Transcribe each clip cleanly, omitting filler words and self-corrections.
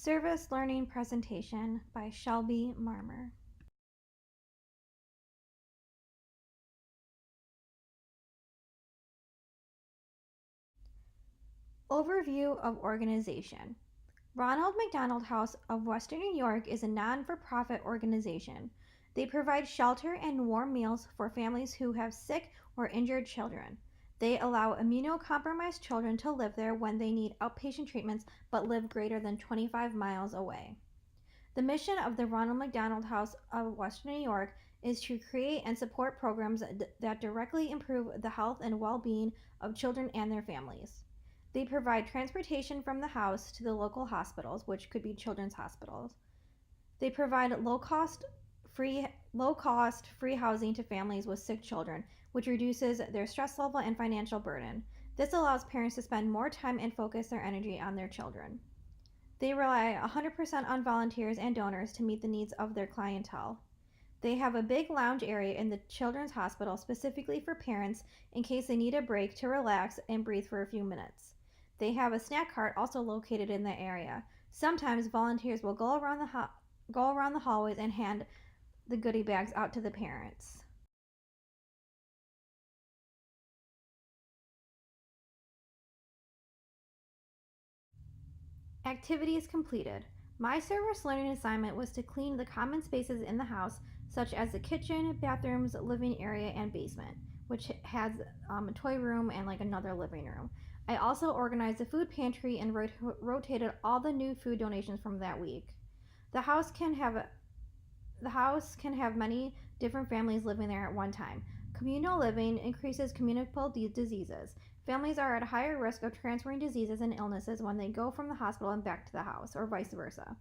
Service Learning Presentation by Shelby Marmer. Overview of organization. Ronald McDonald House of Western New York is a non-for-profit organization. They provide shelter and warm meals for families who have sick or injured children. They allow immunocompromised children to live there when they need outpatient treatments but live greater than 25 miles away. The mission of the Ronald McDonald House of Western New York is to create and support programs that directly improve the health and well-being of children and their families. They provide transportation from the house to the local hospitals, which could be children's hospitals. They provide low-cost free housing to families with sick children, which reduces their stress level and financial burden. This allows parents to spend more time and focus their energy on their children. They rely 100% on volunteers and donors to meet the needs of their clientele. They have a big lounge area in the children's hospital specifically for parents in case they need a break to relax and breathe for a few minutes. They have a snack cart also located in the area. Sometimes volunteers will go around the hallways and hand the goodie bags out to the parents. Activities completed. My service learning assignment was to clean the common spaces in the house, such as the kitchen, bathrooms, living area, and basement, which has a toy room and like another living room. I also organized the food pantry and rotated all the new food donations from that week. The house can have many different families living there at one time. Communal living increases communicable diseases. Families are at higher risk of transferring diseases and illnesses when they go from the hospital and back to the house, or vice versa.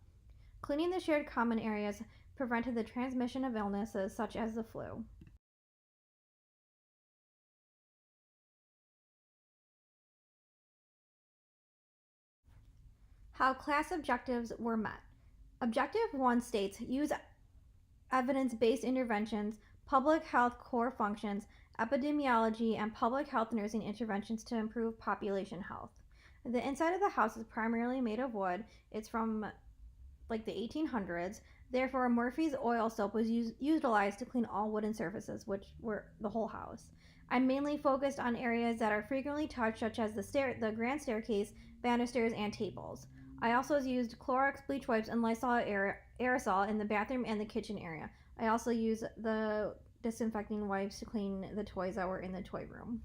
Cleaning the shared common areas prevented the transmission of illnesses such as the flu. How class objectives were met. Objective 1 states use evidence-based interventions, public health core functions, epidemiology, and public health nursing interventions to improve population health. The inside of the house is primarily made of wood. It's from like the 1800s. Therefore, Murphy's oil soap was utilized to clean all wooden surfaces, which were the whole house. I mainly focused on areas that are frequently touched, such as the grand staircase, banisters, and tables. I also used Clorox bleach wipes and Lysol aerosol in the bathroom and the kitchen area. I also used the disinfecting wipes to clean the toys that were in the toy room.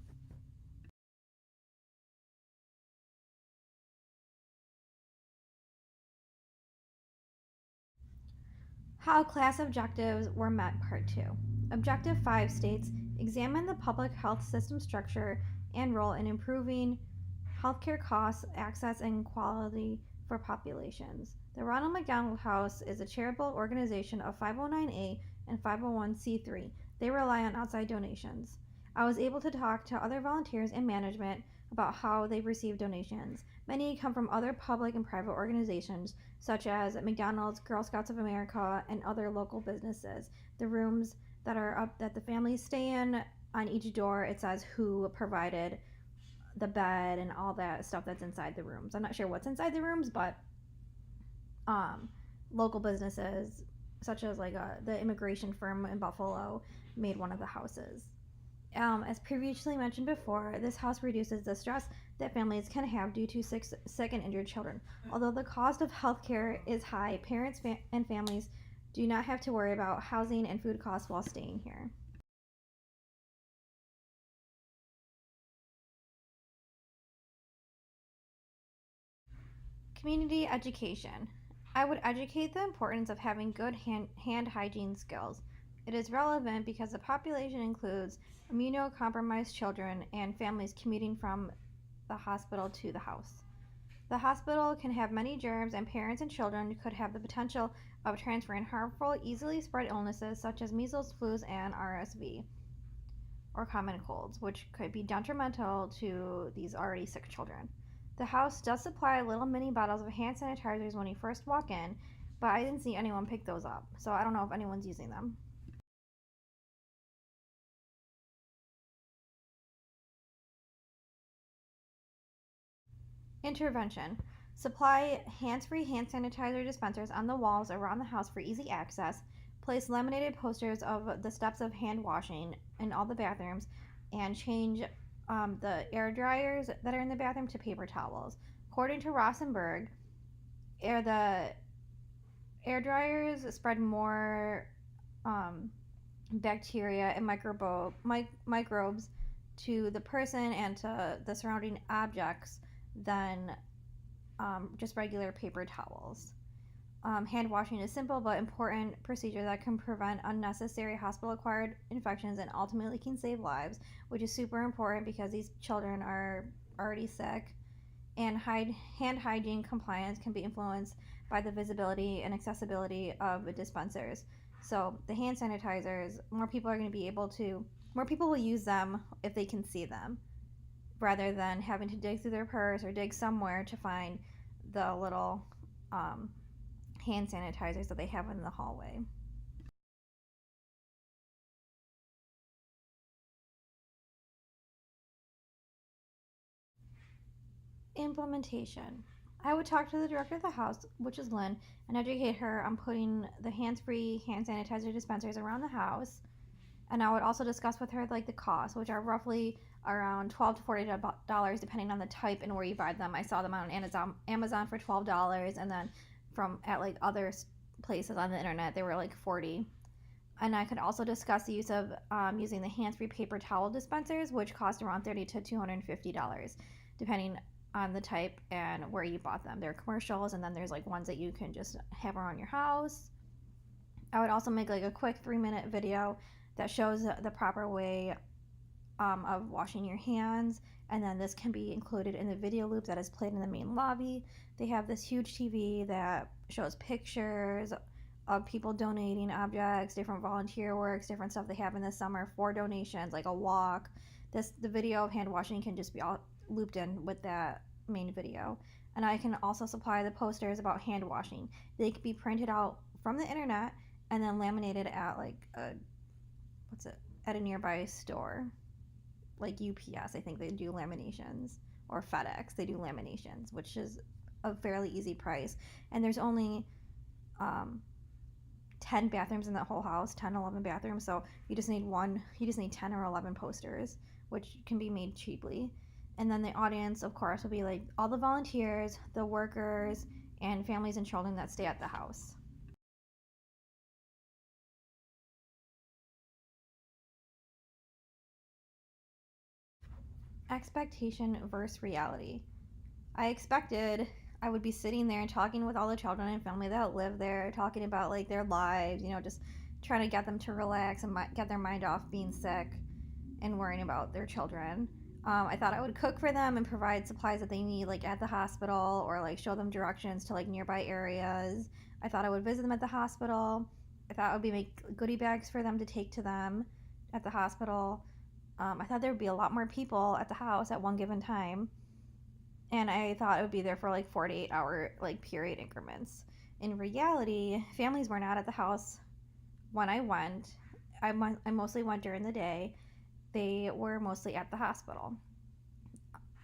How class objectives were met, Part 2. Objective 5 states examine the public health system structure and role in improving healthcare costs, access, and quality for populations. The Ronald McDonald House is a charitable organization of 509A and 501c3. They rely on outside donations. I was able to talk to other volunteers and management about how they've received donations. Many come from other public and private organizations, such as McDonald's, Girl Scouts of America, and other local businesses. The rooms that are up that the families stay in, on each door it says who provided the bed and all that stuff that's inside the rooms. I'm not sure what's inside the rooms, but local businesses such as the immigration firm in Buffalo made one of the houses. As previously mentioned before, this house reduces the stress that families can have due to sick and injured children. Although the cost of healthcare is high, parents and families do not have to worry about housing and food costs while staying here. Community education. I would educate the importance of having good hand hygiene skills. It is relevant because the population includes immunocompromised children and families commuting from the hospital to the house. The hospital can have many germs, and parents and children could have the potential of transferring harmful, easily spread illnesses such as measles, flus, and RSV, or common colds, which could be detrimental to these already sick children. The house does supply little mini bottles of hand sanitizers when you first walk in, but I didn't see anyone pick those up, so I don't know if anyone's using them. Intervention. Supply hands-free hand sanitizer dispensers on the walls around the house for easy access. Place laminated posters of the steps of hand washing in all the bathrooms, and change the air dryers that are in the bathroom to paper towels. According to Rosenberg, the air dryers spread more um, bacteria and microbes to the person and to the surrounding objects than just regular paper towels. Hand washing is simple but important procedure that can prevent unnecessary hospital-acquired infections and ultimately can save lives, which is super important because these children are already sick. And hand hygiene compliance can be influenced by the visibility and accessibility of dispensers. So the hand sanitizers, more people will use them if they can see them, rather than having to dig through their purse or dig somewhere to find the little um, hand sanitizers that they have in the hallway. Implementation. I would talk to the director of the house, which is Lynn, and educate her on putting the hands-free hand sanitizer dispensers around the house. And I would also discuss with her like the costs, which are roughly around $12 to $40 depending on the type and where you buy them. I saw them on Amazon for $12, and then from at like other places on the internet they were like 40. And I could also discuss the use of using the hands-free paper towel dispensers, which cost around $30 to $250, depending on the type and where you bought them. They're commercials, and then there's like ones that you can just have around your house. I would also make like a quick 3-minute video that shows the proper way of washing your hands, and then this can be included in the video loop that is played in the main lobby. They have this huge TV that shows pictures of people donating objects, different volunteer works, different stuff they have in the summer for donations, like a walk. The video of hand washing can just be all looped in with that main video. And I can also supply the posters about hand washing. They can be printed out from the internet and then laminated at at a nearby store, like UPS. I think they do laminations, or FedEx. They do laminations, which is a fairly easy price. And there's only 10 bathrooms in the whole house, 10, 11 bathrooms. So you just need 10 or 11 posters, which can be made cheaply. And then the audience, of course, will be like all the volunteers, the workers, and families and children that stay at the house. Expectation versus reality. I expected I would be sitting there and talking with all the children and family that live there, talking about like their lives, just trying to get them to relax and get their mind off being sick and worrying about their children. I thought I would cook for them and provide supplies that they need, like at the hospital, or like show them directions to like nearby areas. I thought I would visit them at the hospital. I thought I would make goodie bags for them to take to them at the hospital. I thought there would be a lot more people at the house at one given time, and I thought it would be there for like 48-hour like period increments. In reality, families were not at the house when I went. I mostly went during the day. They were mostly at the hospital.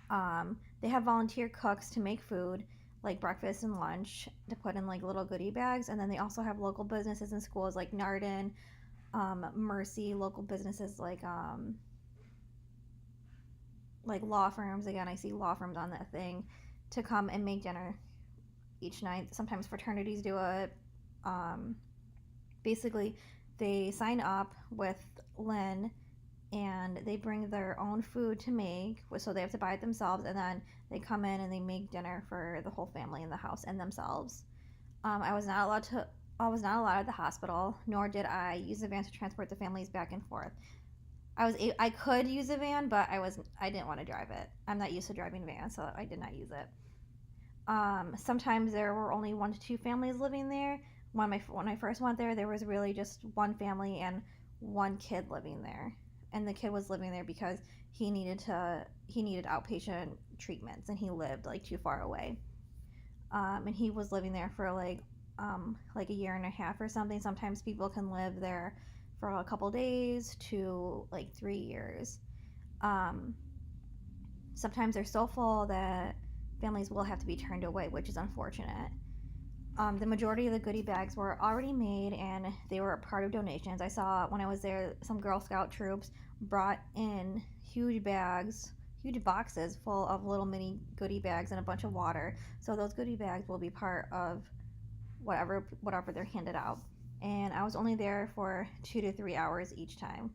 They have volunteer cooks to make food, like breakfast and lunch, to put in like little goodie bags, and then they also have local businesses and schools like Narden, Mercy, local businesses like law firms. Again, I see law firms on that thing, to come and make dinner each night. Sometimes fraternities do it. Basically, they sign up with Lynn and they bring their own food to make, so they have to buy it themselves, and then they come in and they make dinner for the whole family in the house and themselves. I was not allowed at the hospital, nor did I use the van to transport the families back and forth. I could use a van, but I didn't want to drive it. I'm not used to driving vans, so I did not use it. Sometimes there were only 1 to 2 families living there. When I first went there, there was really just one family and one kid living there, and the kid was living there because he needed outpatient treatments, and he lived like too far away. And he was living there for like a year and a half or something. Sometimes people can live there for a couple days to like 3 years. Sometimes they're so full that families will have to be turned away, which is unfortunate. The majority of the goodie bags were already made and they were a part of donations. I saw when I was there, some Girl Scout troops brought in huge bags, huge boxes full of little mini goodie bags and a bunch of water. So those goodie bags will be part of whatever they're handed out. And I was only there for 2 to 3 hours each time.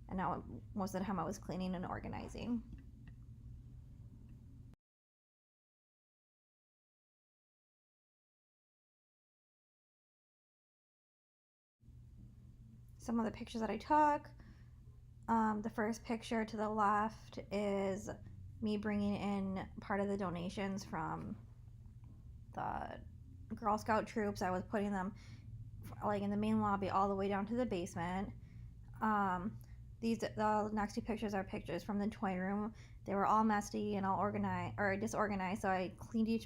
And now most of the time I was cleaning and organizing. Some of the pictures that I took. The first picture to the left is me bringing in part of the donations from the Girl Scout troops. I was putting them like in the main lobby all the way down to the basement. Um, the next two pictures are pictures from the toy room. They were all messy and all organized or disorganized, so I cleaned each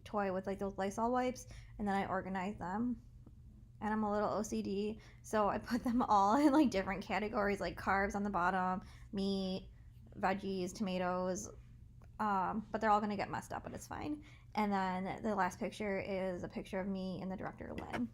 toy with like those Lysol wipes, and then I organized them. And I'm a little OCD, so I put them all in like different categories, like carbs on the bottom, meat, veggies, tomatoes. But they're all gonna get messed up, but it's fine. And then the last picture is a picture of me and the director Lynn.